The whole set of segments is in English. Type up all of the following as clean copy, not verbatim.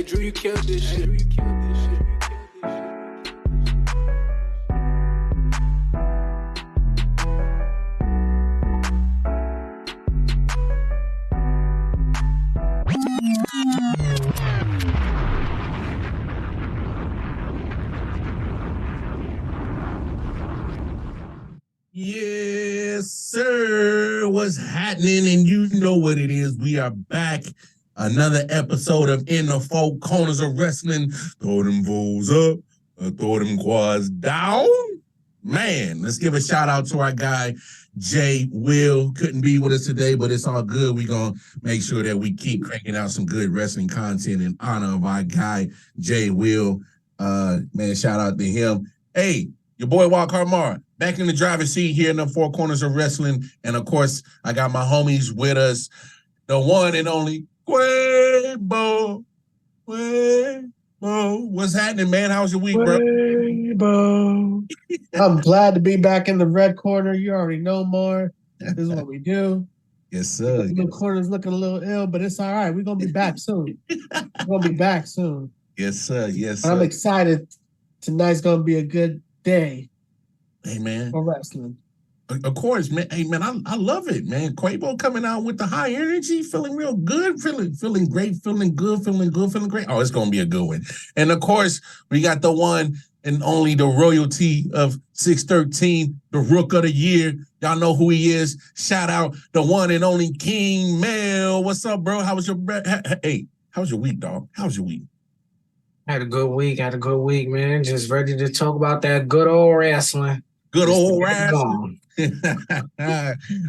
Drew, you killed this shit. Drew, you killed this shit. Yes, sir. What's happening? And you know what it is. We are back. Another episode of In the Four Corners of Wrestling. Throw them bulls up, throw them quads down. Man, let's give a shout out to our guy, Jay Will. Couldn't be with us today, but it's all good. We're going to make sure that we keep cranking out some good wrestling content in honor of our guy, Jay Will. Man, shout out to him. Hey, your boy, Walker Mar, back in the driver's seat here in the Four Corners of Wrestling. And, of course, I got my homies with us, the one and only Quabo. Quabo. What's happening, man? How's your week, bro? Quabo. I'm glad to be back in the red corner. You already know more. This is what we do. Yes, sir. The corner's looking a little ill, but it's all right. We're going to be back soon. We're going to be back soon. Yes, sir. Yes, sir. I'm excited. Tonight's going to be a good day. Hey, man. For wrestling. Of course, man. Hey, man, I love it, man. Quavo coming out with the high energy, feeling real good, feeling great, feeling good, feeling great. Oh, it's going to be a good one. And, of course, we got the one and only the royalty of 613, the Rook of the Year. Y'all know who he is. Shout out the one and only King Mel. What's up, bro? How was your week, dog? How was your week? Had a good week, man. Just ready to talk about that good old wrestling. Good old wrestling.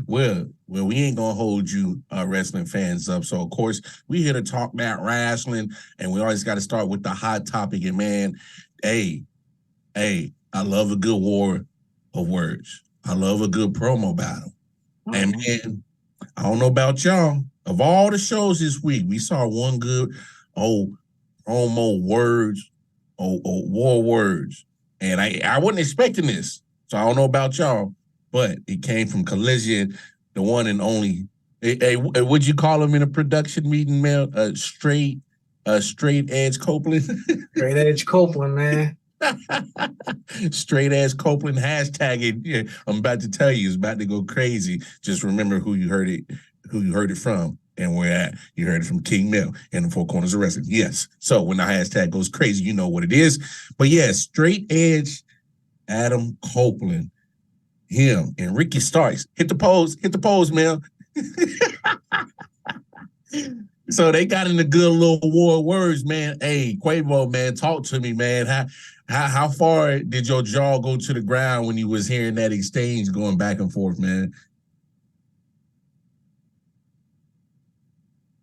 Well, we ain't gonna hold you wrestling fans up. So of course we here to talk about wrestling, and we always got to start with the hot topic. And man, hey, I love a good war of words. I love a good promo battle. And man, I don't know about y'all. Of all the shows this week, we saw one good promo words or war words, and I wasn't expecting this. So I don't know about y'all, but it came from Collision, the one and only. Hey, what'd you call him in a production meeting, Mel? Straight Edge Copeland. Straight Edge Copeland, man. Straight Edge Copeland hashtag. Yeah, I'm about to tell you, it's about to go crazy. Just remember who you heard it from, and where at. You heard it from King Mel and the Four Corners of Wrestling. Yes. So when the hashtag goes crazy, you know what it is. But yeah, Straight Edge, Adam Copeland, him, and Ricky Starks. Hit the pose, Mel. So they got in a good little war of words, man. Hey, Quavo, man, talk to me, man. How far did your jaw go to the ground when you was hearing that exchange going back and forth, man?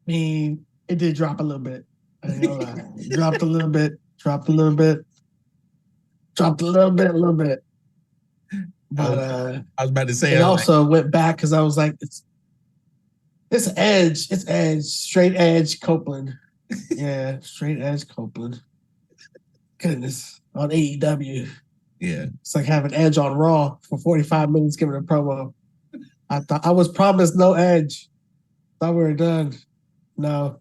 I mean, it did drop a little bit. I ain't gonna lie. Dropped a little bit. But I was about to say it also went back because I was like, it's Edge, Straight Edge Copeland. Yeah, Straight Edge Copeland. Goodness, on AEW. Yeah. It's like having Edge on Raw for 45 minutes giving a promo. I thought I was promised no Edge. Thought we were done. No.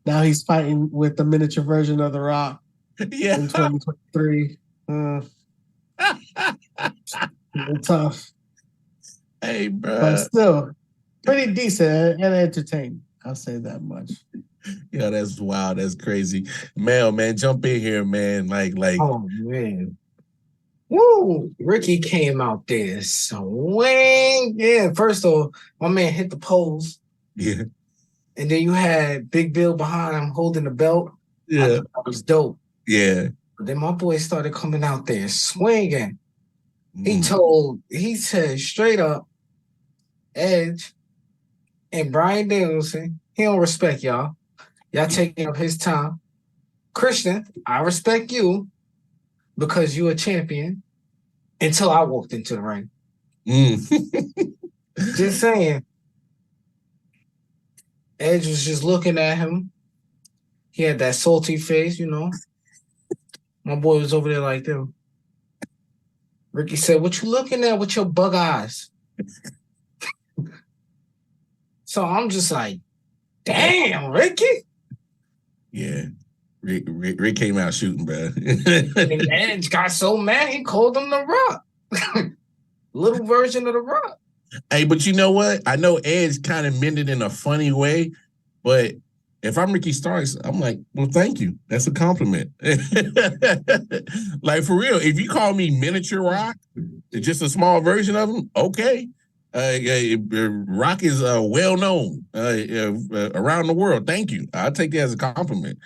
Now he's fighting with the miniature version of The Rock in 2023. Tough. Hey, bro. But still, pretty decent and entertaining. I'll say that much. Yeah, that's wild. That's crazy. Mel, man, jump in here, man. Like. Oh, man. Woo! Ricky came out there swing. Yeah, first of all, my man hit the pose. Yeah. And then you had Big Bill behind him holding the belt. Yeah. I thought that was dope. Yeah. But then my boy started coming out there swinging. He said straight up, Edge and Bryan Danielson, he don't respect y'all. Y'all taking up his time. Christian, I respect you because you a champion until I walked into the ring. Just saying. Edge was just looking at him. He had that salty face, you know. My boy was over there like them. Ricky said, "What you looking at with your bug eyes?" So I'm just like, damn, Ricky. Yeah. Rick came out shooting, bro. And Edge got so mad he called him the Rock. Little version of the Rock. Hey, but you know what? I know Edge kind of meant it in a funny way, but if I'm Ricky Starks, I'm like, well, thank you. That's a compliment. Like, for real, if you call me Miniature Rock, just a small version of him, okay. Rock is well known around the world. Thank you. I'll take that as a compliment.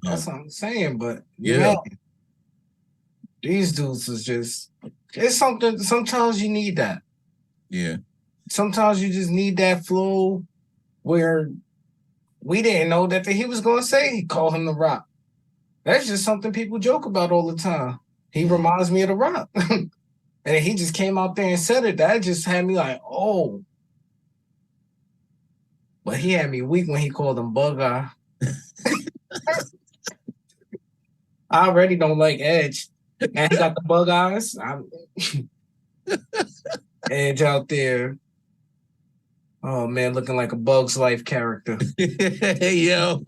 That's what I'm saying, but Yeah. man, these dudes is just, it's something, sometimes you need that. Yeah. Sometimes you just need that flow where we didn't know that he was going to say he called him the Rock. That's just something people joke about all the time. He reminds me of the Rock. And he just came out there and said it. That just had me like, oh. But he had me weak when he called him Bug Eye. I already don't like Edge. And he got the bug eyes. Edge out there. Oh, man, looking like a Bug's Life character. Hey, yo.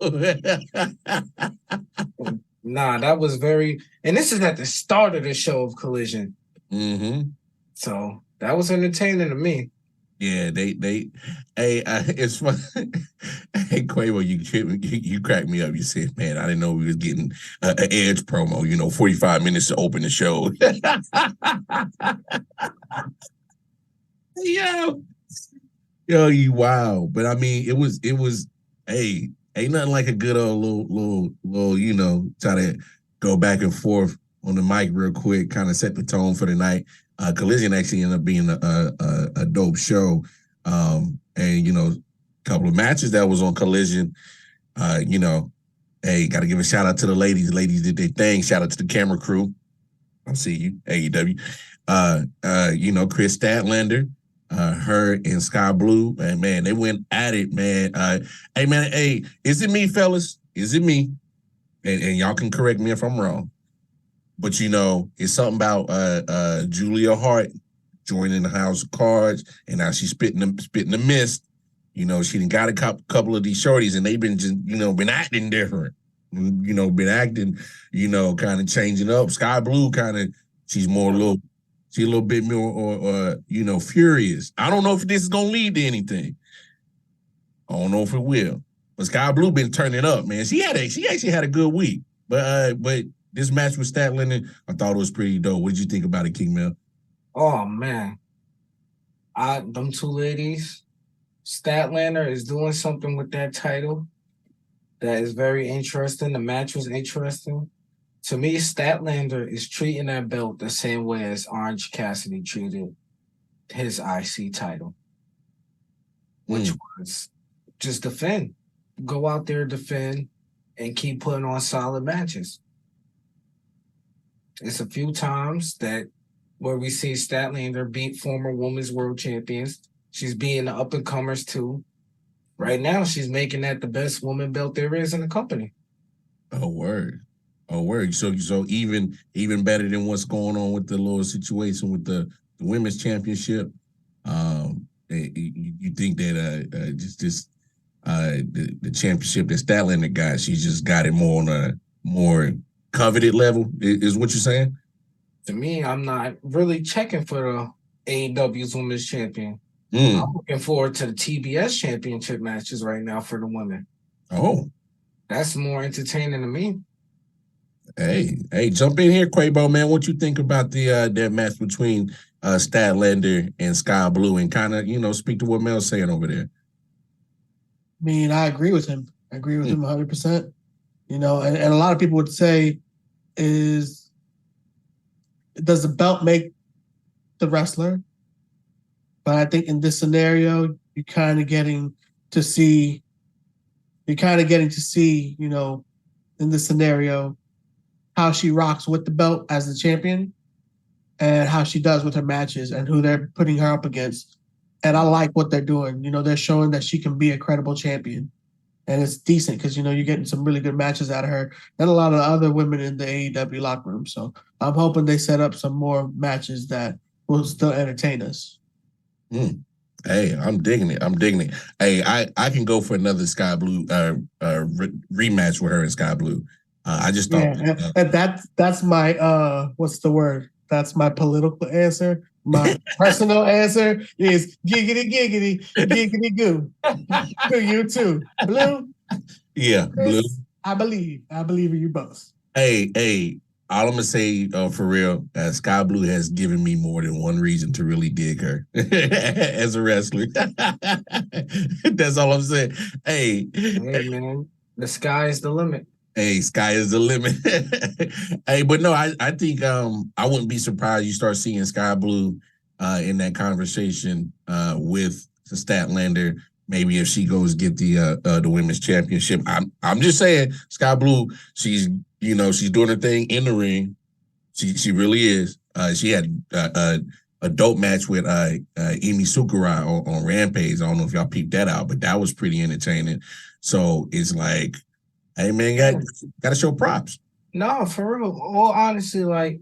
Nah, that was very... And this is at the start of the show of Collision. Mm-hmm. So that was entertaining to me. Yeah, hey, it's fun. Hey, Quavo, you cracked me up. You said, man, I didn't know we was getting an Edge promo, 45 minutes to open the show. Yo, you wow. But I mean, it was, hey, ain't nothing like a good old little, try to go back and forth on the mic real quick, kind of set the tone for the night. Collision actually ended up being a dope show. And, a couple of matches that was on Collision, hey, got to give a shout out to the ladies. The ladies did their thing. Shout out to the camera crew. I see you, AEW. Chris Statlander, her and Sky Blue, and man, they went at it, man. Hey, is it me, fellas? Is it me? And y'all can correct me if I'm wrong. But it's something about Julia Hart joining the House of Cards, and now she's spitting the mist. She done got a couple of these shorties, and they've been just been acting different. Been acting, kind of changing up. Sky Blue she's a little bit more furious. I don't know if this is gonna lead to anything. I don't know if it will. But Sky Blue been turning up, man. She actually had a good week. But this match with Statlander, I thought it was pretty dope. What did you think about it, King Mel? Oh man. Them two ladies, Statlander is doing something with that title that is very interesting. The match was interesting. To me, Statlander is treating that belt the same way as Orange Cassidy treated his IC title, which was just defend. Go out there, defend, and keep putting on solid matches. It's a few times where we see Statlander beat former women's world champions. She's beating the up-and-comers, too. Right now, she's making that the best woman belt there is in the company. Oh, word. So even better than what's going on with the little situation with the women's championship. You think that the championship that Statlander got, she just got it more on a more coveted level, is what you're saying? To me, I'm not really checking for the AEW's women's champion. I'm looking forward to the TBS championship matches right now for the women. Oh. That's more entertaining to me. Hey, jump in here, Quabo, man. What you think about that match between Statlander and Sky Blue, and kind of, speak to what Mel's saying over there? I mean, I agree with him. I agree with him 100%. And a lot of people would say, does the belt make the wrestler? But I think in this scenario, you're kind of getting to see, in this scenario, how she rocks with the belt as the champion and how she does with her matches and who they're putting her up against. And I like what they're doing. They're showing that she can be a credible champion. And it's decent because, you're getting some really good matches out of her and a lot of other women in the AEW locker room. So I'm hoping they set up some more matches that will still entertain us. Hey, I'm digging it. Hey, I can go for another Sky Blue rematch with her and Sky Blue. I just thought and that's my what's the word? That's my political answer. My personal answer is giggity goo. To you too, Blue. yeah, Chris, Blue. I believe in you both. Hey, all I'm gonna say for real, Sky Blue has given me more than one reason to really dig her as a wrestler. That's all I'm saying. Hey, man, the sky is the limit. Hey, sky is the limit. Hey, but no, I think I wouldn't be surprised you start seeing Sky Blue in that conversation with the Statlander. Maybe if she goes get the women's championship. I'm just saying, Sky Blue, she's doing her thing in the ring. She really is. She had a dope match with Emi Sakurai on Rampage. I don't know if y'all peeped that out, but that was pretty entertaining. So it's like, hey man, got to show props. No, for real. All honestly, like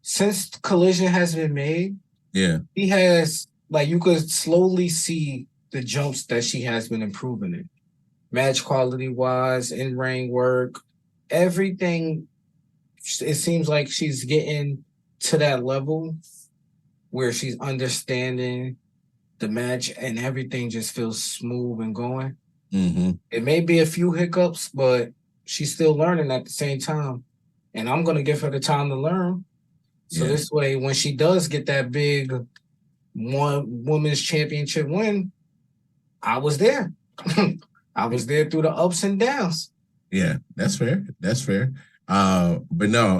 since Collision has been made, he has you could slowly see the jumps that she has been improving in. Match quality wise, in ring work, everything. It seems like she's getting to that level where she's understanding the match and everything just feels smooth and going. Mm-hmm. It may be a few hiccups, but she's still learning at the same time. And I'm going to give her the time to learn. So this way, when she does get that big women's championship win, I was there. I was there through the ups and downs. Yeah, that's fair. That's fair. But no,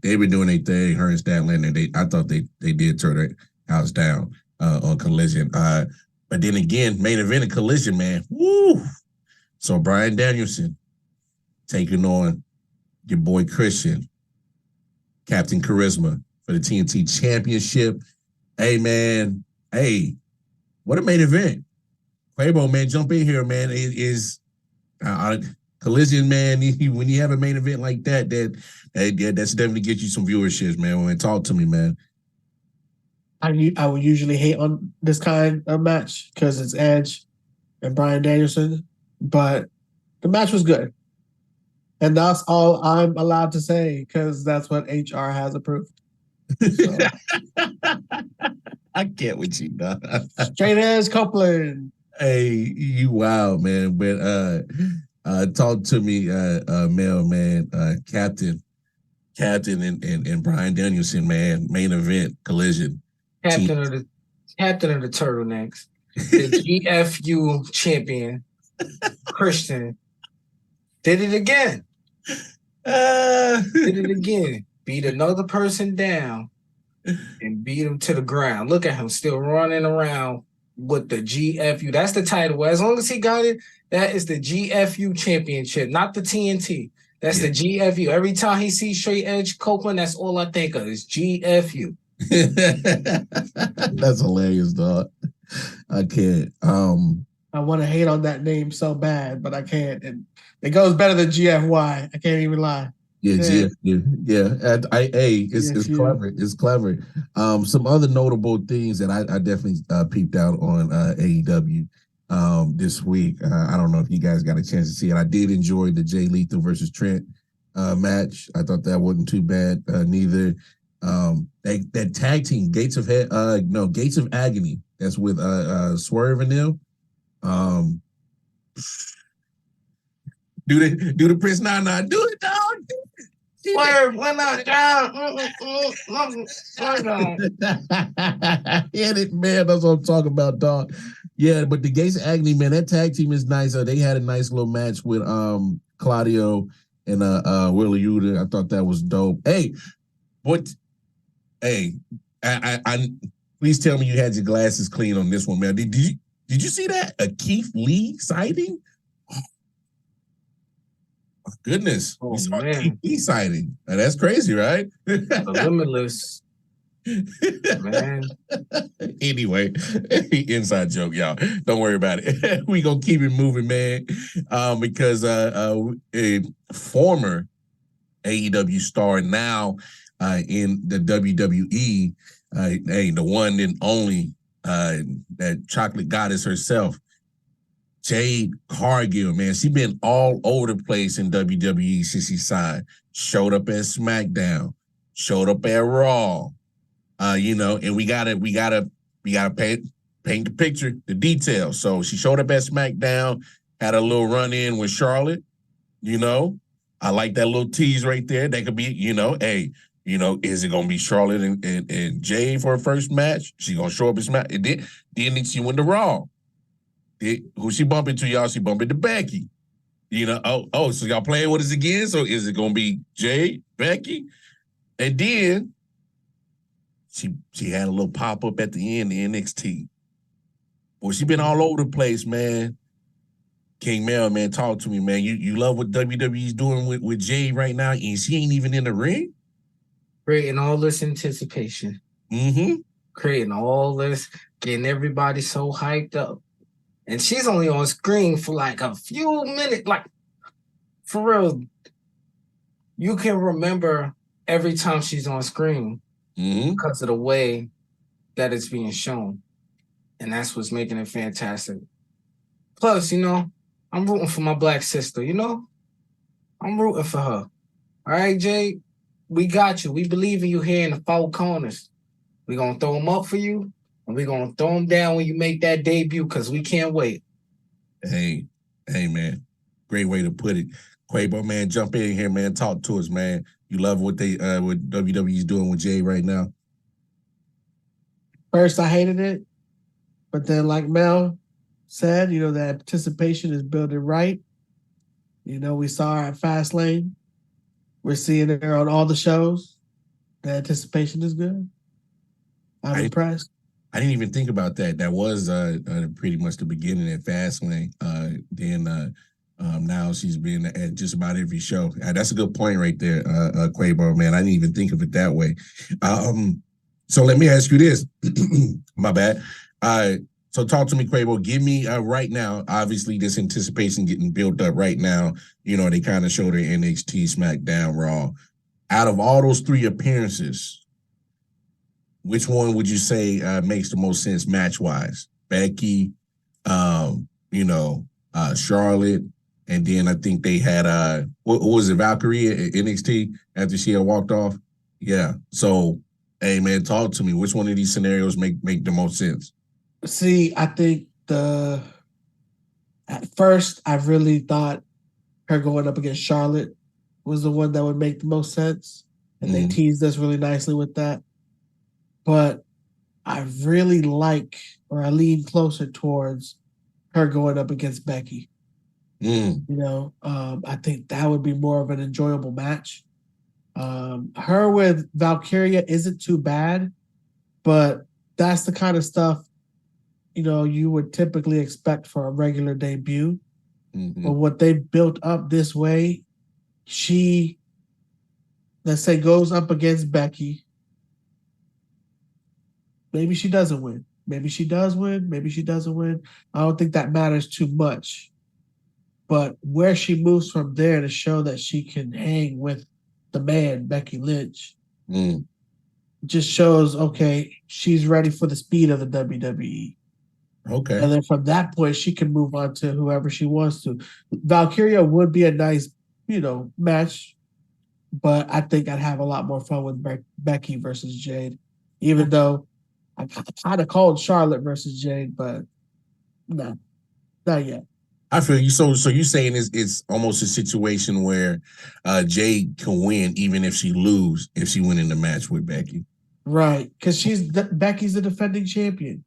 they were doing their thing, her and Statlander. I thought they did turn their house down on Collision. But then again, main event of Collision, man. Woo! So Bryan Danielson taking on your boy Christian, Captain Charisma for the TNT Championship. Hey, man. Hey, what a main event. Quabo, man, jump in here, man. It is Collision, man. When you have a main event like that, that's definitely get you some viewerships, man. Talk to me, man. I would usually hate on this kind of match because it's Edge and Bryan Danielson, but the match was good. And that's all I'm allowed to say because that's what HR has approved. So. I get what you know. Straight Edge Copeland. Hey, you wild, man. But talk to me, Mel, man. Captain and Bryan Danielson, man. Main event Collision. Captain of the Turtlenecks, the GFU champion, Christian, did it again. Did it again. Beat another person down and beat him to the ground. Look at him still running around with the GFU. That's the title. As long as he got it, that is the GFU championship, not the TNT. That's the GFU. Every time he sees Straight Edge Copeland, that's all I think of is GFU. That's hilarious, dog. I can't. I want to hate on that name so bad, but I can't. It goes better than GFY. I can't even lie. Yeah, GFU. Yeah, it's clever. It's clever. Some other notable things that I definitely peeped out on AEW this week. I don't know if you guys got a chance to see it. I did enjoy the Jay Lethal versus Trent match. I thought that wasn't too bad neither. That tag team Gates of Agony. That's with Swerve and them. Do the Prince Nana, do it, dog. Swerve, why not? Hit it, man. That's what I'm talking about, dog. Yeah, but the Gates of Agony, man, that tag team is nice. They had a nice little match with Claudio and Willie Uda. I thought that was dope. Hey, I please tell me you had your glasses clean on this one, man. Did you see that? A Keith Lee sighting? Oh, my goodness. Oh, we saw man. a Keith Lee sighting. Now, that's crazy, right? Limitless. Man. Anyway, inside joke, y'all. Don't worry about it. We gonna keep it moving, man. Because a former AEW star now in the WWE, the one and only that chocolate goddess herself, Jade Cargill, man, she been all over the place in WWE since she signed. Showed up at SmackDown, showed up at Raw. And we gotta paint the picture, the details. So she showed up at SmackDown, had a little run in with Charlotte. I like that little tease right there. That could be, is it gonna be Charlotte and Jay for her first match? She gonna show up at SmackDown. Then she went to Raw. Who she bumped into, y'all? She bumped into Becky. So y'all playing with us again? So is it gonna be Jay, Becky? And then she had a little pop-up at the end of NXT. Well, she been all over the place, man. King Mel, man, talk to me, man. You love what WWE's doing with Jay right now, and she ain't even in the ring? Creating all this anticipation. Mm-hmm. Creating all this, getting everybody so hyped up. And she's only on screen for like a few minutes. Like, for real, you can remember every time she's on screen because of the way that it's being shown. And that's what's making it fantastic. Plus, I'm rooting for my black sister, I'm rooting for her. All right, Jay, we got you. We believe in you here in the four corners. We're going to throw them up for you, and we're going to throw them down when you make that debut because we can't wait. Hey, man. Great way to put it. Quabo, man, jump in here, man. Talk to us, man. You love what WWE's doing with Jay right now? First, I hated it. But then, like Mel said, the anticipation is building right. We saw her at Fastlane. We're seeing her on all the shows. The anticipation is good. I'm impressed. I didn't even think about that. That was pretty much the beginning at Fastlane. Now she's been at just about every show. That's a good point right there, Quabo, man. I didn't even think of it that way. So let me ask you this. My bad. So talk to me, Quavo. Give me right now, obviously this anticipation getting built up right now. They kind of showed her NXT, SmackDown, Raw. Out of all those three appearances, which one would you say makes the most sense match-wise? Becky, Charlotte, and then I think they had, what was it, Valkyrie at NXT after she had walked off? Yeah. So, hey, man, talk to me. Which one of these scenarios make the most sense? See, I think at first, I really thought her going up against Charlotte was the one that would make the most sense. And they teased us really nicely with that. But I really I lean closer towards her going up against Becky. I think that would be more of an enjoyable match. Her with Valkyria isn't too bad, but that's the kind of stuff you would typically expect for a regular debut. But what they built up this way, she, let's say, goes up against Becky. Maybe she doesn't win. Maybe she does win. Maybe she doesn't win. I don't think that matters too much. But where she moves from there to show that she can hang with the man, Becky Lynch, just shows, okay, she's ready for the speed of the WWE. Okay. And then from that point, she can move on to whoever she wants to. Valkyria would be a nice, match, but I think I'd have a lot more fun with Becky versus Jade, even though I kind of called Charlotte versus Jade, but no, not yet. I feel you. So you saying it's almost a situation where Jade can win even if she win in the match with Becky. Right, because Becky's the defending champion.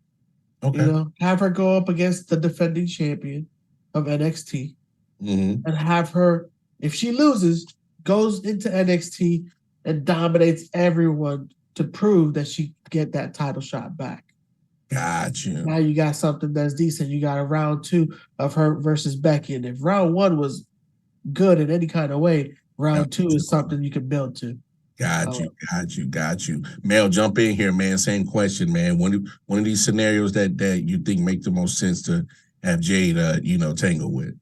Okay. Have her go up against the defending champion of NXT, and have her, if she loses, goes into NXT and dominates everyone to prove that she get that title shot back. Got you. Now you got something that's decent. You got a round 2 of her versus Becky, and if round 1 was good in any kind of way, round 2 is something you can build to. Got you. Mel, jump in here, man. Same question, man. One of these scenarios that you think make the most sense to have Jade, tangle with.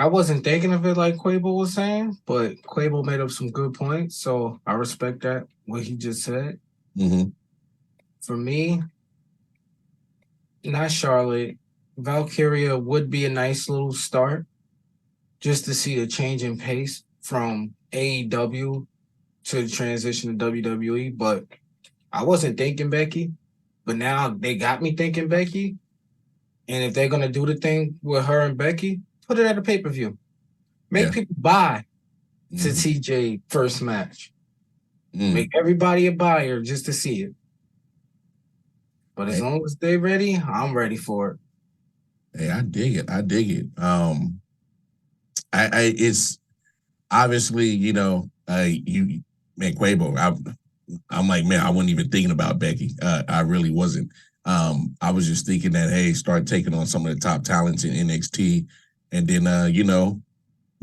I wasn't thinking of it like Quabo was saying, but Quabo made up some good points, so I respect that, what he just said. Mm-hmm. For me, not Charlotte, Valkyria would be a nice little start just to see a change in pace from AEW to the transition to WWE. But I wasn't thinking Becky, but now they got me thinking Becky. And if they're gonna do the thing with her and Becky, put it at a pay-per-view. Make people buy to TJ first match. Make everybody a buyer just to see it. But as long as they're ready, I'm ready for it. Hey, I dig it. I dig it. It's obviously, you know, you man, Quabo. I'm like, man, I wasn't even thinking about Becky. I really wasn't. I was just thinking that, hey, start taking on some of the top talents in NXT, and then, you know,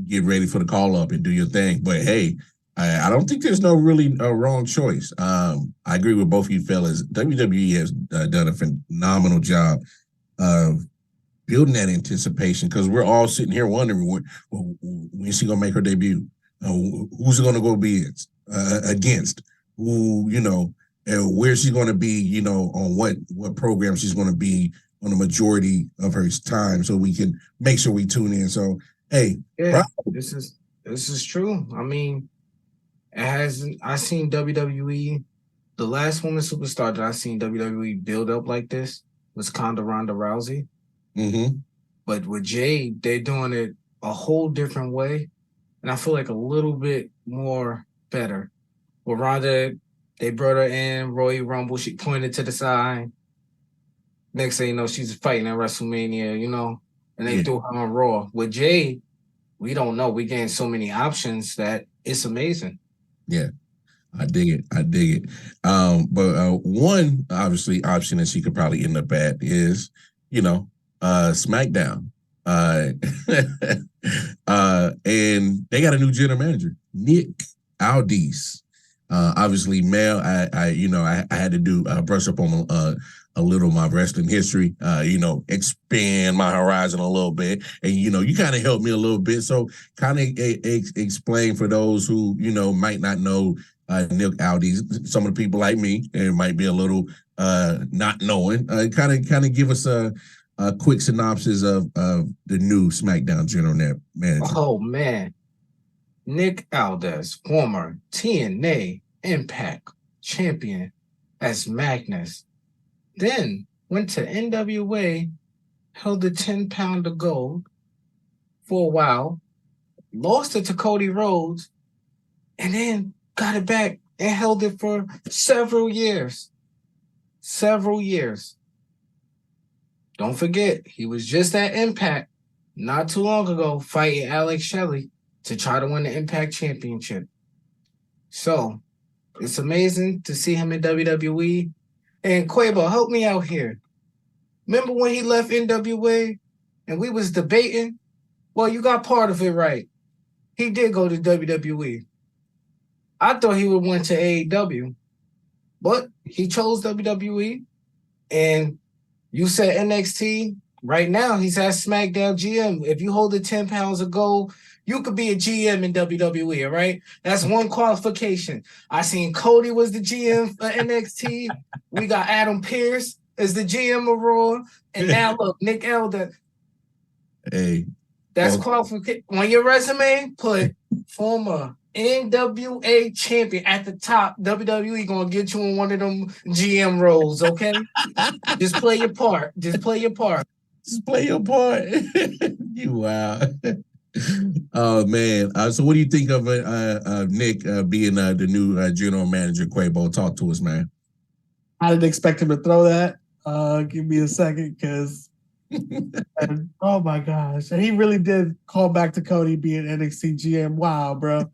get ready for the call up and do your thing. But hey, I don't think there's no really wrong choice. I agree with both of you fellas. WWE has done a phenomenal job of building that anticipation, because we're all sitting here wondering when's she gonna make her debut? Who's it gonna go be against? Who, you know, and where's she gonna be? You know, on what program she's gonna be on the majority of her time, so we can make sure we tune in. So, hey, yeah, this is true. I mean, I seen WWE. The last woman superstar that I seen WWE build up like this was Ronda Rousey. But with Jade, they're doing it a whole different way, and I feel like a little bit more better. With Ronda, they brought her in, Royal Rumble, she pointed to the side. Next thing you know, she's fighting at WrestleMania, you know, and they threw her on Raw. With Jade, we don't know. We gained so many options that it's amazing. Yeah. I dig it. I dig it. But one obviously option that she could probably end up at is, you know, SmackDown. And they got a new general manager, Nick Aldis. Obviously, male. I had to do brush up on a little of my wrestling history. You know, expand my horizon a little bit, and you know, you kind of helped me a little bit. So, kind of explain for those who, you know, might not know Nick Aldis. Some of the people like me, and might be a little not knowing. Kind of give us a quick synopsis of the new SmackDown general manager. Oh man. Nick Aldis, former TNA Impact champion as Magnus, then went to NWA, held the 10-pound of gold for a while, lost it to Cody Rhodes, and then got it back and held it for several years. Don't forget, he was just at Impact not too long ago fighting Alex Shelley to try to win the Impact Championship. So, it's amazing to see him in WWE. And Quabo, help me out here. Remember when he left NWA and we was debating? Well, you got part of it right. He did go to WWE. I thought he would went to AEW, but he chose WWE. And you said NXT. Right now, he's at SmackDown GM. If you hold the 10 pounds of gold, you could be a GM in WWE, all right? That's one qualification. I seen Cody was the GM for NXT. We got Adam Pearce as the GM of Raw. And now, look, Nick Aldis. Hey. That's qualification. On your resume, put former NWA champion at the top. WWE going to get you in one of them GM roles, okay? Just play your part. Just play your part. You wow. Oh man. So what do you think of Nick being the new general manager? Quabo, talk to us, man. I didn't expect him to throw that. Give me a second, because oh my gosh, and he really did call back to Cody being NXT GM. Wow, bro.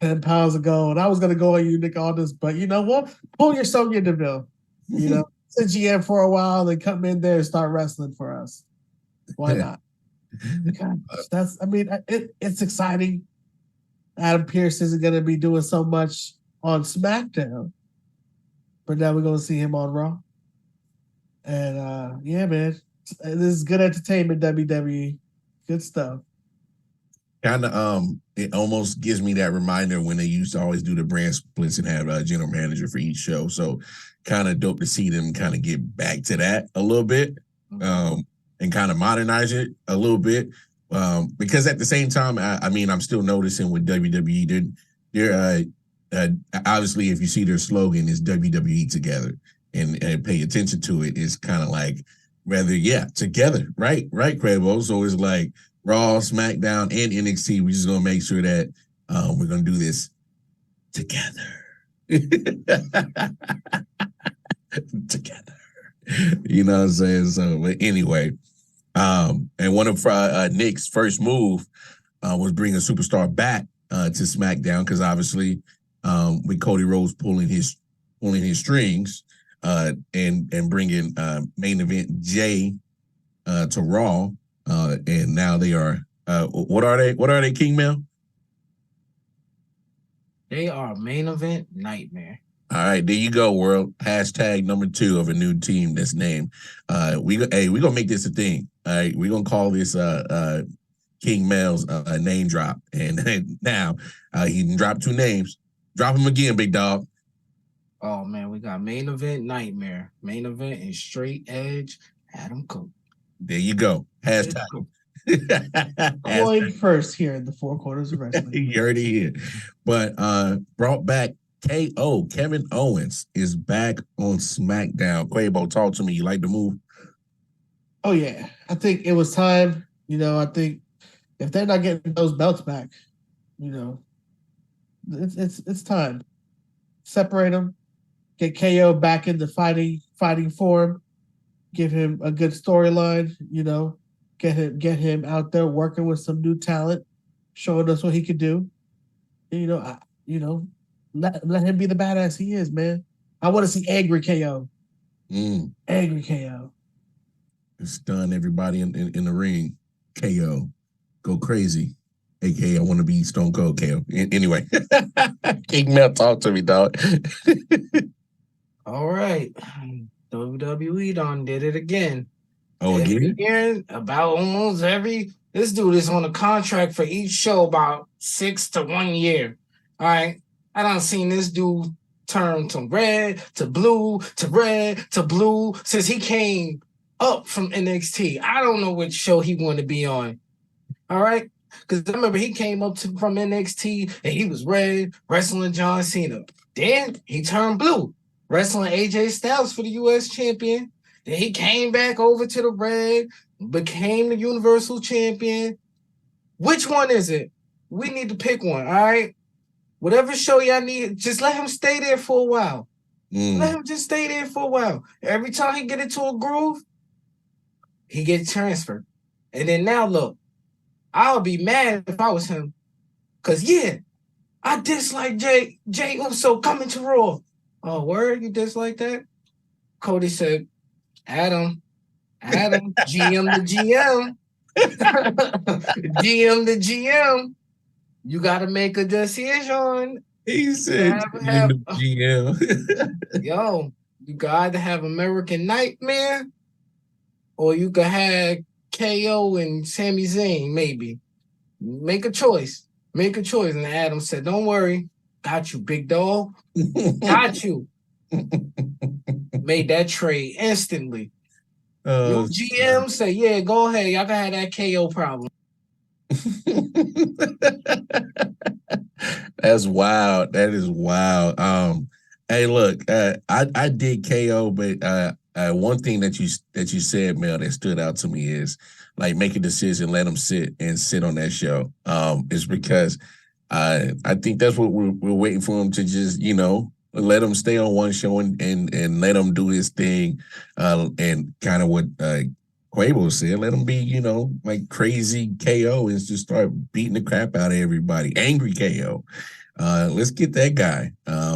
10 pounds of gold. I was gonna go on you, Nick Aldis, but you know what? Pull your Sonya Deville. You know, it's a GM for a while, then come in there and start wrestling for us. Why not? Gosh, it's exciting. Adam Pearce isn't gonna be doing so much on SmackDown, but now we're gonna see him on Raw. And yeah, man, this is good entertainment. WWE, good stuff. Kind of, it almost gives me that reminder when they used to always do the brand splits and have a general manager for each show. So, kind of dope to see them kind of get back to that a little bit. and kind of modernize it a little bit. Because at the same time, I mean, I'm still noticing with WWE, they're obviously, if you see their slogan is WWE together, and pay attention to it, it's kind of like together, right, Quavo. So it's like Raw, SmackDown, and NXT. We're just gonna make sure that we're gonna do this together. Together. You know what I'm saying? So, but anyway, and one of Nick's first move was bring a superstar back to SmackDown, because obviously with Cody Rhodes pulling his strings and bringing main event Jay to Raw, and now they are what are they, King Mel? They are main event nightmare. All right, there you go, world. Hashtag number 2 of a new team that's named. We're gonna make this a thing. All right, we're gonna call this King Mel's name drop. And now he dropped 2 names. Drop him again, big dog. Oh man, we got main event nightmare, main event and straight edge Adam Cole. There you go. Hashtag. Coined first here in the Four Corners of Wrestling. You heard it here. But brought back KO. Kevin Owens is back on SmackDown. Quavo, talk to me. You like the move? Oh yeah, I think it was time. I think if they're not getting those belts back, it's time. Separate them. Get KO back into fighting form. Give him a good storyline. Get him out there working with some new talent, showing us what he could do. And, let him be the badass he is, man. I want to see angry KO. Angry KO. Stun everybody in the ring. KO. Go crazy. AKA, I want to be Stone Cold KO. Anyway. King Mel, talk to me, dog. All right. WWE done did it again. Oh, again? About almost this dude is on a contract for each show about 6 to 1 year. All right. I done seen this dude turn from red to blue to red to blue since he came up from NXT. I don't know which show he wanted to be on. All right. Because I remember he came up from NXT and he was red, wrestling John Cena. Then he turned blue, wrestling AJ Styles for the US champion. Then he came back over to the red, became the Universal champion. Which one is it? We need to pick one, all right? Whatever show y'all need, just let him stay there for a while. Let him just stay there for a while. Every time he get into a groove, he gets transferred. And then now, look, I'll be mad if I was him. Because, I dislike Jay Uso coming to Raw. Oh, word? You dislike that? Cody said, Adam, GM the GM. GM the GM. You got to make a decision. He said, GM. Yo, you got to have American Nightmare, or you could have KO and Sami Zayn, maybe. Make a choice. And Adam said, don't worry. Got you, big dog. Got you. Made that trade instantly. Your GM say, go ahead. Y'all can have that KO problem. That's wild. That is wild. Hey, look, I did KO, but one thing that you said, Mel, that stood out to me is like make a decision, let them sit on that show. It's because I think that's what we're waiting for him to just let him stay on one show and let him do his thing, and kind of what Quavo said, let him be, like crazy KO and just start beating the crap out of everybody. Angry KO. Let's get that guy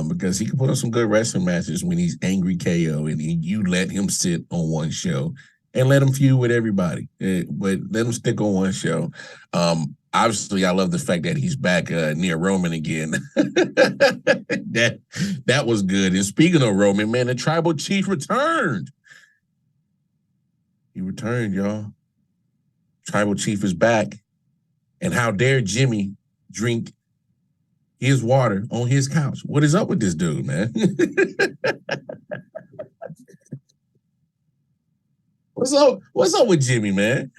because he can put on some good wrestling matches when he's angry KO, and you let him sit on one show and let him feud with everybody. But let him stick on one show. Obviously, I love the fact that he's back near Roman again. That was good. And speaking of Roman, man, the tribal chief returned. He returned, y'all. Tribal chief is back. And how dare Jimmy drink his water on his couch? What is up with this dude, man? What's up with Jimmy, man?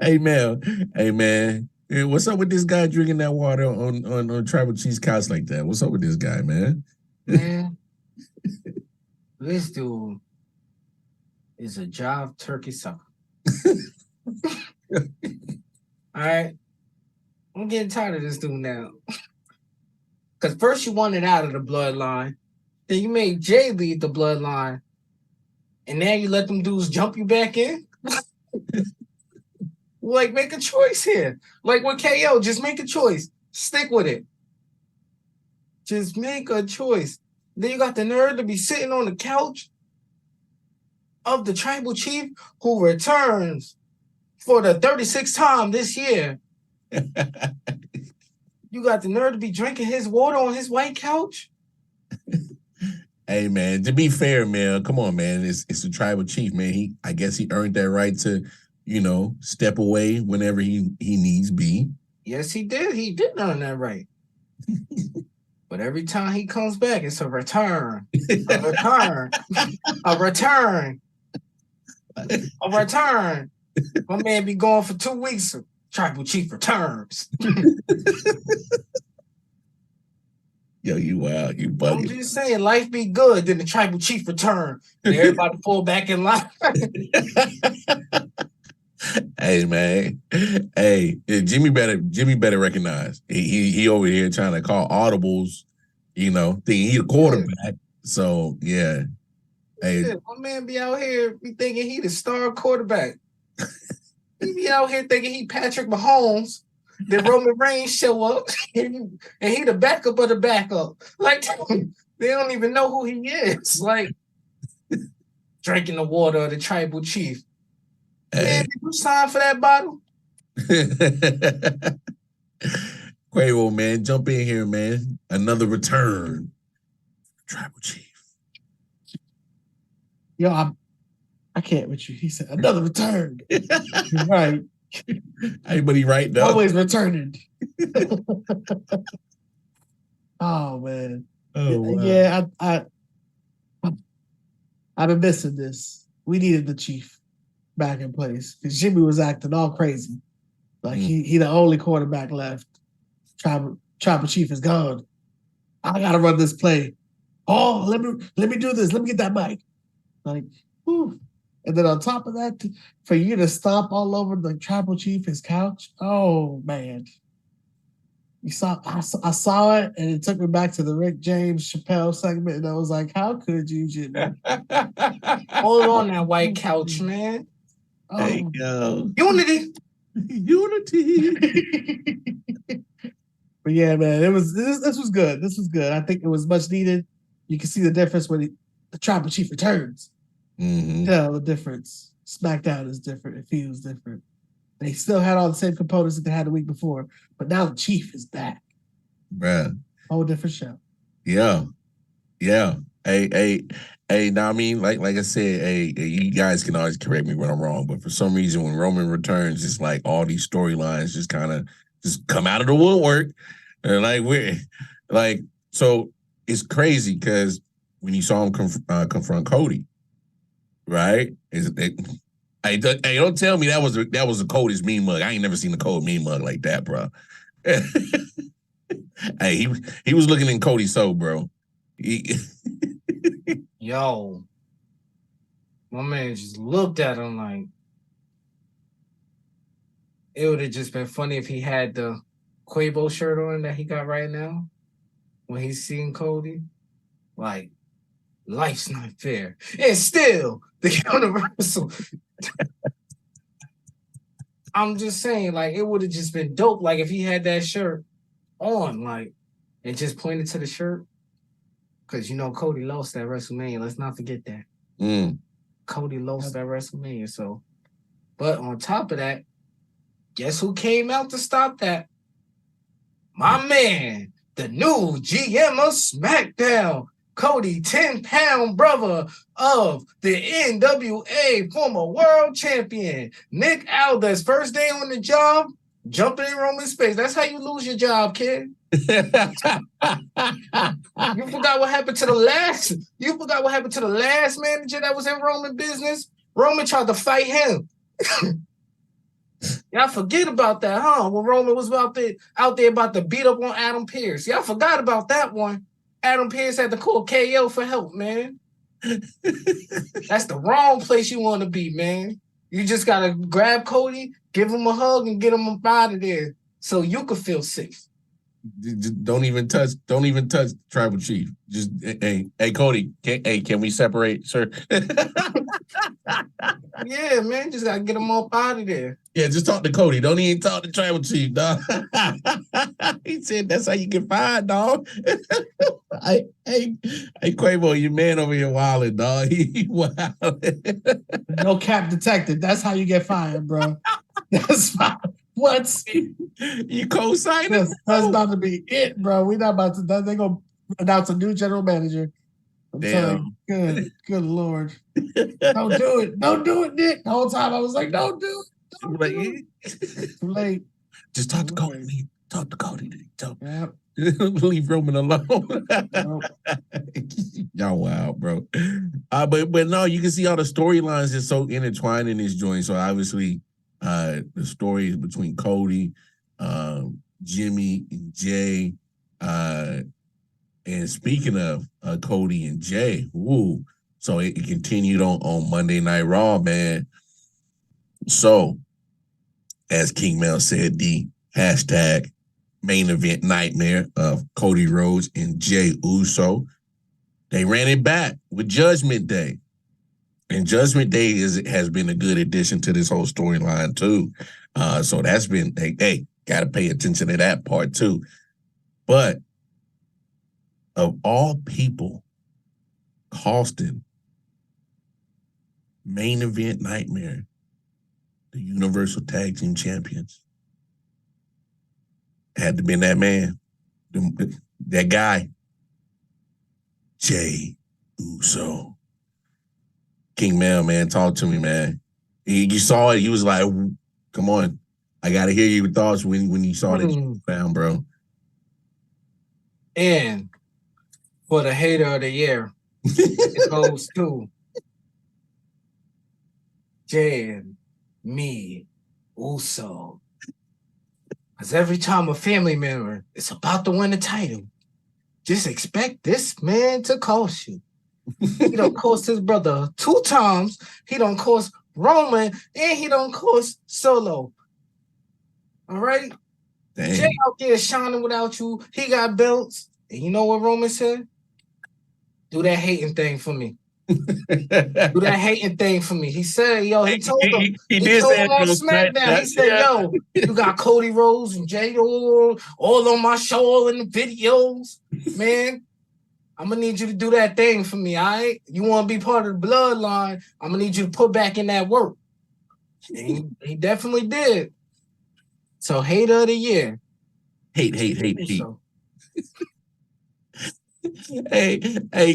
Hey man. Hey, what's up with this guy drinking that water on Tribal Chief's couch like that? What's up with this guy, man? Man, this dude is a job turkey sucker. All right. I'm getting tired of this dude now. Because first you wanted out of the bloodline, then you made Jay lead the bloodline, and now you let them dudes jump you back in? Like, make a choice here. Like with KO, just make a choice. Stick with it. Just make a choice. Then you got the nerve to be sitting on the couch of the tribal chief who returns for the 36th time this year. You got the nerve to be drinking his water on his white couch? Hey man, to be fair, man, come on, man. It's the tribal chief, man. I guess he earned that right to, step away whenever he needs be. Yes, he did. He did earn that right. But every time he comes back, it's a return. A return. A return. A return. My man be gone for 2 weeks. Tribal chief returns. Yo, you wild. You bugging. I'm just saying, life be good, then the tribal chief return. And everybody fall back in line. Hey man, hey, Jimmy better recognize he over here trying to call audibles, thinking he a quarterback. So yeah, hey, yeah, my man be out here be thinking he the star quarterback. He be out here thinking he Patrick Mahomes. Then Roman Reigns show up and he the backup of the backup. Like they don't even know who he is. Like drinking the water of the tribal chief. Man, did you sign for that bottle? Quavo, man, jump in here, man. Another return. Tribal chief. Yo, I can't with you. He said another return. You're right. Everybody right though. Always returning. Oh man. Oh wow. Yeah, I've been missing this. We needed the chief back in place because Jimmy was acting all crazy. Like he the only quarterback left. Tribal chief is gone. I gotta run this play. Oh, let me do this. Let me get that mic. Like, whew. And then on top of that, for you to stomp all over the tribal chief, his couch. Oh man. I saw it, and it took me back to the Rick James Chappelle segment, and I was like, "How could you, Jimmy? Hold on that white couch, man." Oh. There you go. Unity. But yeah, man, this was good. This was good. I think it was much needed. You can see the difference when the tribal chief returns. Mm-hmm. Tell the difference. SmackDown is different. It feels different. They still had all the same components that they had the week before, but now the chief is back. Bruh. Whole different show. Yeah. Hey, now I mean, like I said, hey, you guys can always correct me when I'm wrong, but for some reason when Roman returns, it's like all these storylines just kind of just come out of the woodwork. And so it's crazy because when you saw him confront Cody, right? Hey, don't tell me that was a Cody's mean mug. I ain't never seen a Cody mean mug like that, bro. Hey, he was looking in Cody's soul, bro. Yo, my man just looked at him like it would have just been funny if he had the Quabo shirt on that he got right now when he's seeing Cody. Like, life's not fair. And still, the universal. I'm just saying, like, it would have just been dope, like, if he had that shirt on, like, and just pointed to the shirt. Because, Cody lost at WrestleMania. Let's not forget that. Cody lost at WrestleMania. So, but on top of that, guess who came out to stop that? My man, the new GM of SmackDown, Cody, 10-pound brother of the NWA, former world champion, Nick Aldis, first day on the job, jumping in Roman's space. That's how you lose your job, kid. You forgot what happened to the last. You forgot what happened to the last manager that was in Roman business. Roman tried to fight him. Y'all forget about that, huh? When Roman was out there about to beat up on Adam Pearce. Y'all forgot about that one. Adam Pearce had to call KO for help, man. That's the wrong place you want to be, man. You just gotta grab Cody, give him a hug, and get him up out of there so you can feel safe. Just don't even touch Tribal Chief. Just hey Cody, can we separate, sir? Yeah, man, just gotta get him up out of there. Yeah, just talk to Cody. Don't even talk to Tribal Chief, dog. He said that's how you get fired, dog. Hey, Quavo, your man over here wilding, dog. He wilding. No cap detected. That's how you get fired, bro. That's fine. What? You co-signing? That's about to be it, bro. We're not about to. They're gonna announce a new general manager. I'm telling you, good Lord. Don't do it. Don't do it, Nick. The whole time I was like, don't do it. Don't do it. Too late. Just talk to Cody. Talk to Cody. Yep. Leave Roman alone. Y'all wild, bro. But no, you can see all the storylines is so intertwined in this joint. So obviously, the stories between Cody, Jimmy, and Jay. And speaking of Cody and Jay, so it continued on Monday Night Raw, man. So, as King Mel said, the hashtag main event nightmare of Cody Rhodes and Jay Uso, they ran it back with Judgment Day. And Judgment Day has been a good addition to this whole storyline, too. So that's been, hey, got to pay attention to that part, too. But of all people, costing main event nightmare, the Universal Tag Team Champions, had to be that man, that guy, Jay Uso. King Mel, man, talk to me, man. You saw it, he was like, come on, I got to hear your thoughts when you saw that found, bro. And for the hater of the year, it goes to Jay, me, Uso. Because every time a family member is about to win a title, just expect this man to cost you. He don't cost his brother 2 times. He don't cost Roman, and he don't cost Solo. All right? Dang. Jay out there shining without you. He got belts. And you know what Roman said? Do that hating thing for me. Do that hating thing for me. He said, yo, he told him. He told him on SmackDown. He said, yo, you got Cody Rhodes and Jay all on my show, all in the videos. Man, I'm going to need you to do that thing for me, all right? You want to be part of the bloodline, I'm going to need you to put back in that work. And he definitely did. So, hater of the year. Hate. Hey,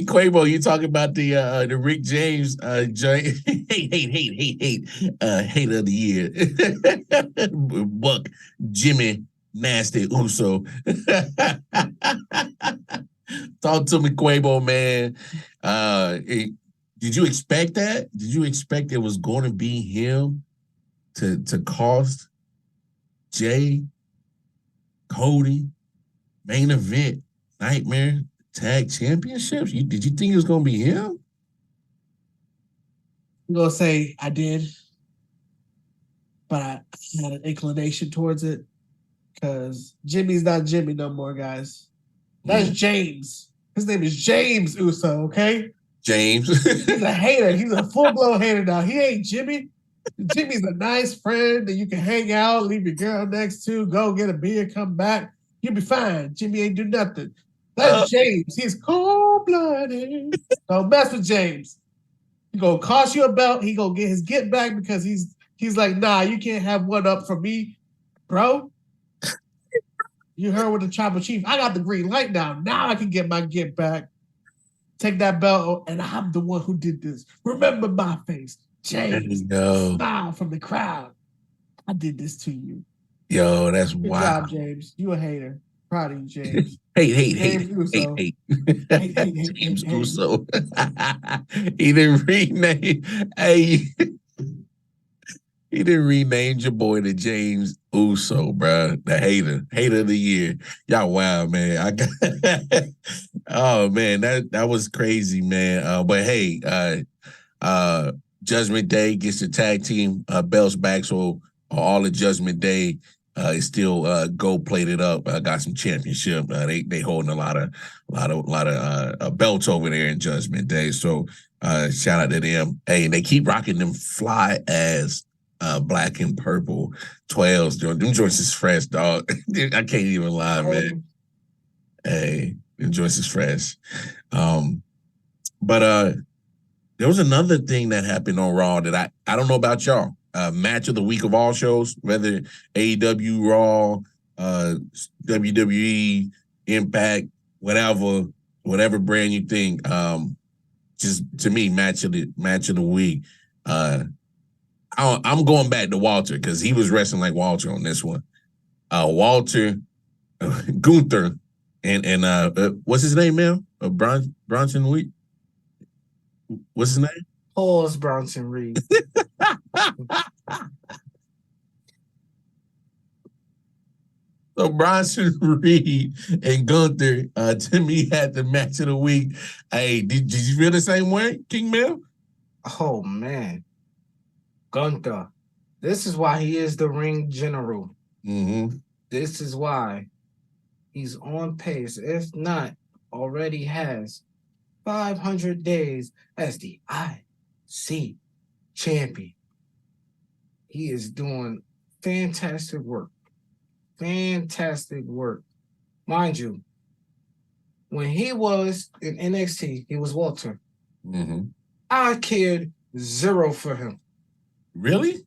Quavo, you talking about the Rick James joint? Hate of the year. Buck Jimmy Nasty Uso. Talk to me, Quavo, man. Did you expect that? Did you expect it was going to be him to cost Jay, Cody, main event nightmare tag championships? Did you think it was going to be him? I'm going to say I did, but I had an inclination towards it because Jimmy's not Jimmy no more, guys. That's James. His name is James Uso, okay? James. He's a hater. He's a full-blown hater now. He ain't Jimmy. Jimmy's a nice friend that you can hang out, leave your girl next to, go get a beer, come back. You'll be fine. Jimmy ain't do nothing. That's James. He's cold-blooded. Don't mess with James. He gonna cost you a belt. He gonna get his get back because he's like, nah, you can't have one up for me, bro. You heard with the Tribal Chief. I got the green light now. Now I can get my get back. Take that belt, and I'm the one who did this. Remember my face. James. Smile from the crowd. I did this to you. Yo, that's Good wild. job, James. You a hater. Proud of you, James. Hate. James Uso. Hate. James Uso. He didn't rename. Hey, he didn't rename your boy to James Uso, bro. The hater of the year. Y'all wild, man. Oh man, that was crazy, man. But hey, Judgment Day gets the tag team belts back, so all the Judgment Day is still gold plated up. Got some championship. They holding a lot of belts over there in Judgment Day. So shout out to them. Hey, they keep rocking them fly ass black and purple 12s. Them joints is fresh, dog. I can't even lie, man. Hey, them joints is fresh. But there was another thing that happened on Raw that I don't know about y'all. Match of the week of all shows, whether AEW, Raw, WWE, Impact, whatever brand you think. Just to me, match of the week. I'm going back to Walter because he was wrestling like Walter on this one. Walter, Gunther, and what's his name, man? Bronson Week. What's his name? Pause, Bronson Reed. So Bronson Reed and Gunther, to me, had the match of the week. Hey, did you feel the same way, King Mel? Oh man, Gunther. This is why he is the ring general. Mm-hmm. This is why he's on pace. If not, already has 500 days as the IC champion. He is doing fantastic work. Fantastic work. Mind you, when he was in NXT, he was Walter. Mm-hmm. I cared zero for him. Really?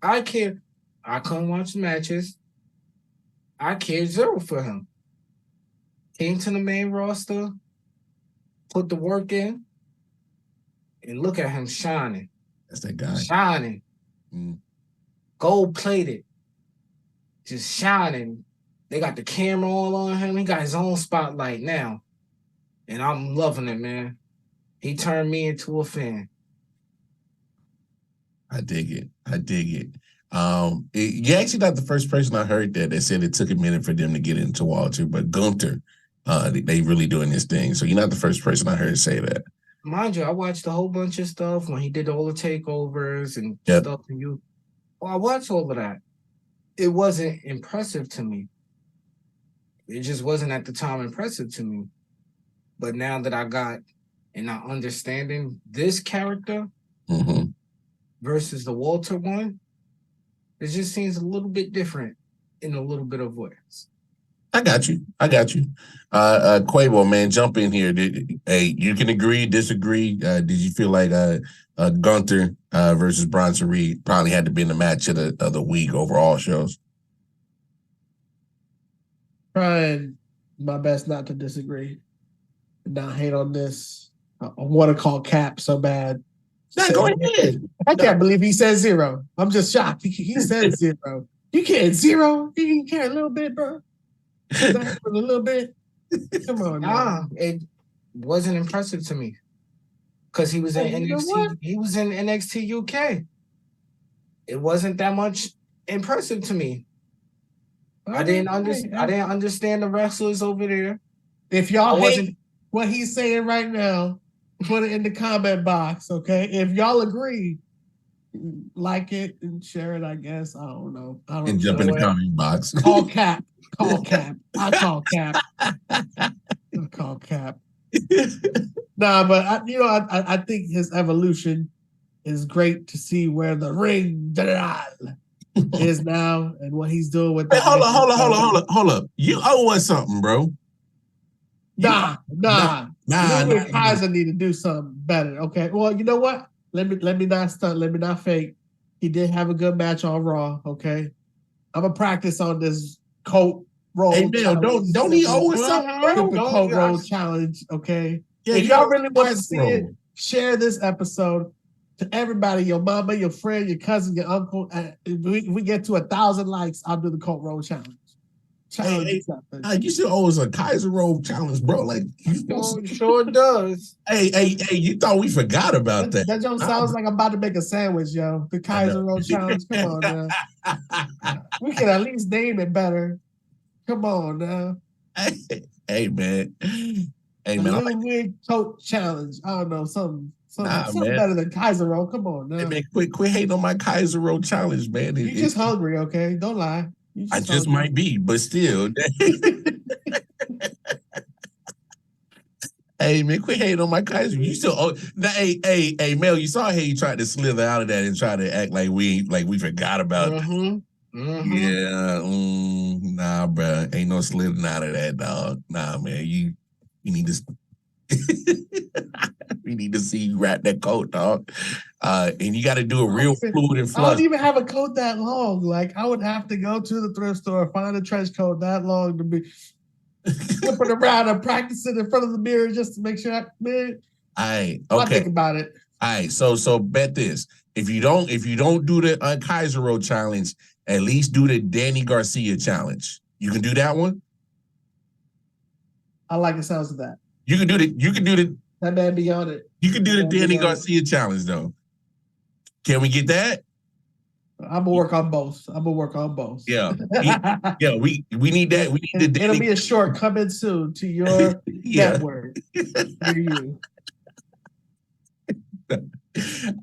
I couldn't watch the matches. I cared zero for him. Came to the main roster, put the work in, and look at him shining. That's that guy. Shining. Gold plated. Just shining. They got the camera all on him. He got his own spotlight now. And I'm loving it, man. He turned me into a fan. I dig it. You're actually not the first person I heard that said it took a minute for them to get into Walter, but Gunther, they really doing this thing. So you're not the first person I heard say that. Mind you, I watched a whole bunch of stuff when he did all the takeovers and stuff. And I watched all of that. It wasn't impressive to me. It just wasn't at the time impressive to me. But now that I got and I'm understanding this character versus the Walter one, it just seems a little bit different in a little bit of ways. I got you. Quavo, man, jump in here. You can agree, disagree. Did you feel like Gunther versus Bronson Reed probably had to be in the match of the week over all shows? Trying my best not to disagree, not hate on this. I want to call Cap so bad. Nah, go ahead. I can't believe he said zero. I'm just shocked. He said zero. You can't zero. You can care a little bit, bro. A little bit. Come on, man. It wasn't impressive to me because he was in NXT. He was in NXT UK. It wasn't that much impressive to me. I didn't understand the wrestlers over there. If y'all hate what he's saying right now, put it in the comment box, okay? If y'all agree, like it and share it, I guess. I don't know. And jump in the comment box. Call Cap. I call Cap. Nah, but I think his evolution is great to see where the ring is now and what he's doing with that. Hold up. You owe us something, bro. Nah. Kaiser need to do something better. Okay. Well, you know what? Let me not stunt. Let me not fake. He did have a good match on Raw. Okay. I'm gonna practice on this coat roll. Hey, Bill, don't he owe us something, bro? The coat roll challenge. Okay. Yeah, if y'all really want to see it, share this episode to everybody, your mama, your friend, your cousin, your uncle. If we get to 1,000 likes, I'll do the coat roll challenge. challenge Hey, something. you still owe us a Kaiser Roll challenge, bro. Like, Sure does. hey, you thought we forgot about that? That joke sounds like I'm about to make a sandwich, yo. The I know. Kaiser Roll challenge. Come on now. We can at least name it better. Come on now. Hey, man. Hey, The man. Little Wig Coat Challenge. I don't know, something Man. better than Kaiser Roll. Come on now. Hey, man, quit hating on my Kaiser Roll challenge, man. You just hungry, okay? Don't lie. I just might be, but still. Hey, man, quit hating on my Kaiser. You still hey, Mel, you saw how he tried to slither out of that and try to act like we forgot about that. Yeah, nah, bro. Ain't no slithering out of that, dog. Nah, man. You need to we need to see you wrap that coat, dog. And you got to do a real fluid and I flush. don't even have a coat that long. Like, I would have to go to the thrift store, find a trench coat that long to be flipping around and practicing in front of the mirror just to make sure man. Okay. I think about it. All right, so bet this. If you don't do the Kaiser Road challenge, at least do the Danny Garcia challenge. You can do that one. I like the sounds of that. You can do the That man be on it. You can do the Danny Garcia challenge though. Can we get that? I'm gonna work on both. Yeah. Yeah, we need that. We need the It'll be a short coming soon to your network. Near you.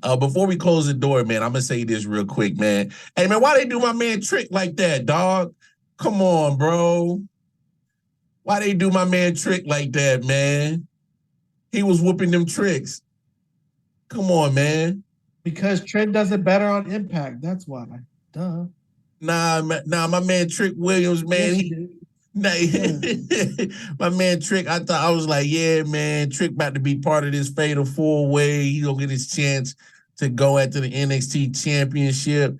Before we close the door, man, I'm gonna say this real quick, man. Hey, man, why they do my man Trick like that, dog? Come on, bro. Why they do my man Trick like that, man? He was whooping them tricks. Come on, man. Because Trent does it better on Impact. That's why. Duh. Nah, my man Trick Williams, man. My man Trick, I was like, yeah, man, Trick about to be part of this fatal 4-way. He gonna get his chance to go after the NXT championship.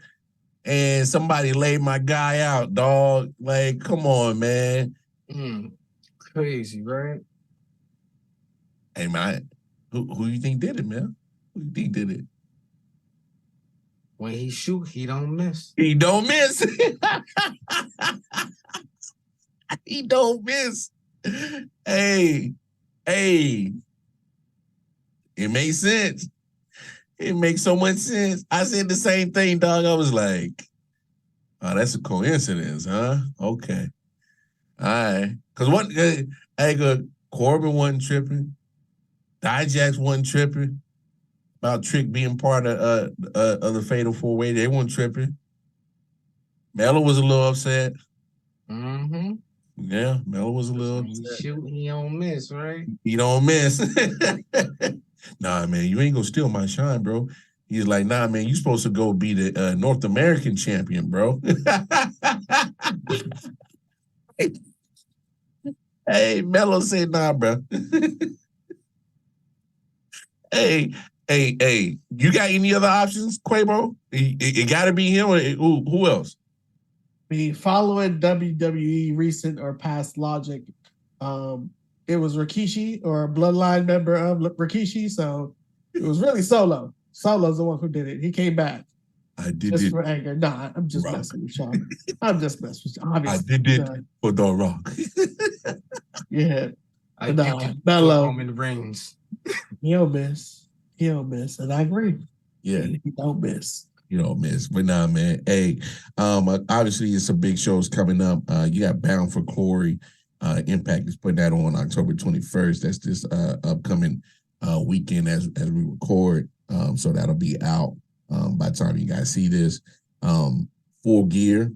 And somebody laid my guy out, dog. Like, come on, man. Crazy, right? Hey, man, who you think did it, man? Who you think did it? When he shoot, he don't miss. He don't miss. He don't miss. Hey, it makes sense. It makes so much sense. I said the same thing, dog. I was like, oh, that's a coincidence, huh? Okay. All right. Because Corbin wasn't tripping. Dijax wasn't tripping about Trick being part of the Fatal 4-way. They weren't tripping. Mello was a little upset. Yeah, Mello was a little upset. He shoot, he don't miss, right? He don't miss. Nah, man, you ain't gonna steal my shine, bro. He's like, nah, man, you supposed to go be the North American champion, bro. Hey, Mello said, nah, bro. Hey, you got any other options, Quabo? It got to be him or who else? Be following WWE recent or past logic. It was Rikishi or a bloodline member of Rikishi, so it was really Solo. Solo's the one who did it. He came back. I did just it for anger. Nah, I'm just messing with y'all. I'm just messing with y'all. Obviously, I did it for The Rock. Yeah. I did Mello. Roman Reigns. He don't miss. And I agree. Yeah. He don't miss. You don't miss. But nah, man. Hey, obviously it's some big shows coming up. You got Bound for Glory. Impact is putting that on October 21st. That's this upcoming weekend as we record. So that'll be out by the time you guys see this. Full Gear.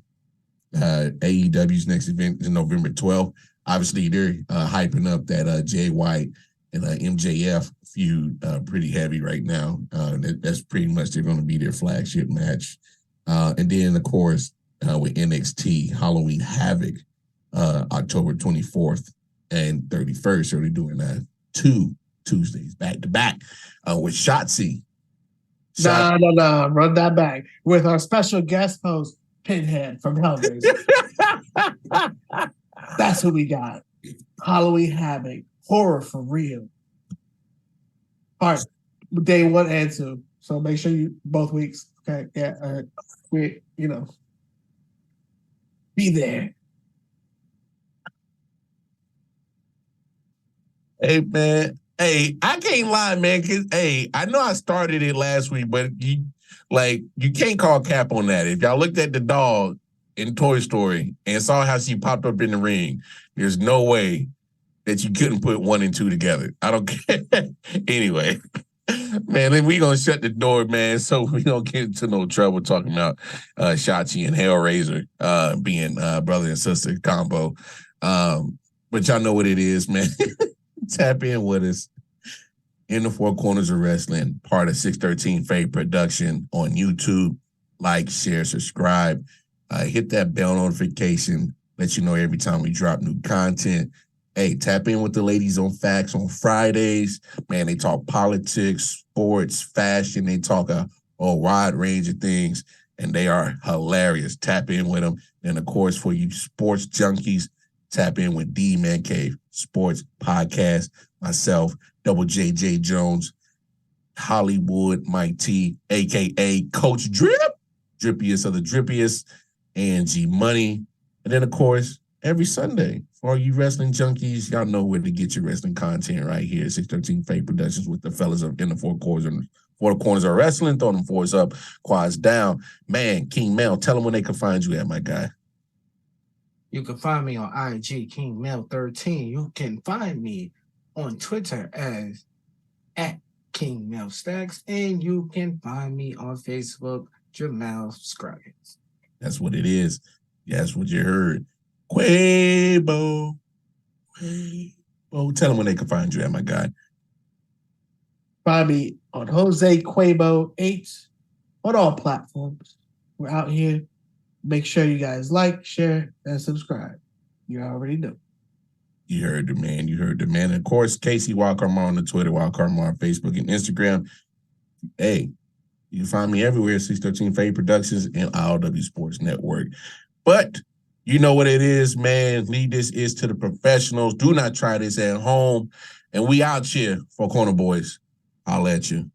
AEW's next event is November 12th. Obviously, they're hyping up that Jay White and MJF feud pretty heavy right now. That's pretty much they're going to be their flagship match. And then, of course, with NXT, Halloween Havoc, October 24th and 31st. So they're doing 2 Tuesdays back to back with Shotzi. No. Run that back with our special guest host, Pinhead from Hellraiser. That's who we got. Halloween Havoc. Horror for real. All right. Day 1 and 2. So make sure you both weeks. Okay. Yeah. Be there. Hey, man. Hey, I can't lie, man. Cause I know I started it last week, but you can't call cap on that. If y'all looked at the dog in Toy Story and saw how she popped up in the ring, there's no way that you couldn't put 1 and 2 together. I don't care. Anyway, man, then we gonna shut the door, man, so we don't get into no trouble talking about Shotzi and Hellraiser being brother and sister combo. But y'all know what it is, man. Tap in with us in the Four Corners of Wrestling, part of 613 Faye Production on YouTube. Like, share, subscribe. Hit that bell notification. Let you know every time we drop new content. Hey, tap in with the ladies on Facts on Fridays. Man, they talk politics, sports, fashion. They talk a wide range of things, and they are hilarious. Tap in with them. And, of course, for you sports junkies, tap in with D Man Cave Sports Podcast. Myself, Double JJ Jones, Hollywood Mike T, a.k.a. Coach Drip, drippiest of the drippiest, and G Money. And then, of course, every Sunday, for all you wrestling junkies, y'all know where to get your wrestling content right here. 613 Faye Productions with the fellas of in the Four Corners of Wrestling. Throw them fours up, quads down. Man, King Mel, tell them when they can find you at, my guy. You can find me on IG, KingMel13. You can find me on Twitter as @KingMelStacks. And you can find me on Facebook, Jemell Scroggins. That's what it is. That's what you heard. Quabo. Tell them when they can find you at, my guy. Find me on Jose Quabo 8 on all platforms. We're out here. Make sure you guys like, share, and subscribe. You already know. You heard the man. You heard the man. And of course, Casey Wildcard on the Twitter, Wildcard on Facebook and Instagram. Hey, you can find me everywhere, 613 Faye Productions and ILW Sports Network. But you know what it is, man. Leave this is to the professionals. Do not try this at home. And we out here for Corner Boyz. I'll let you.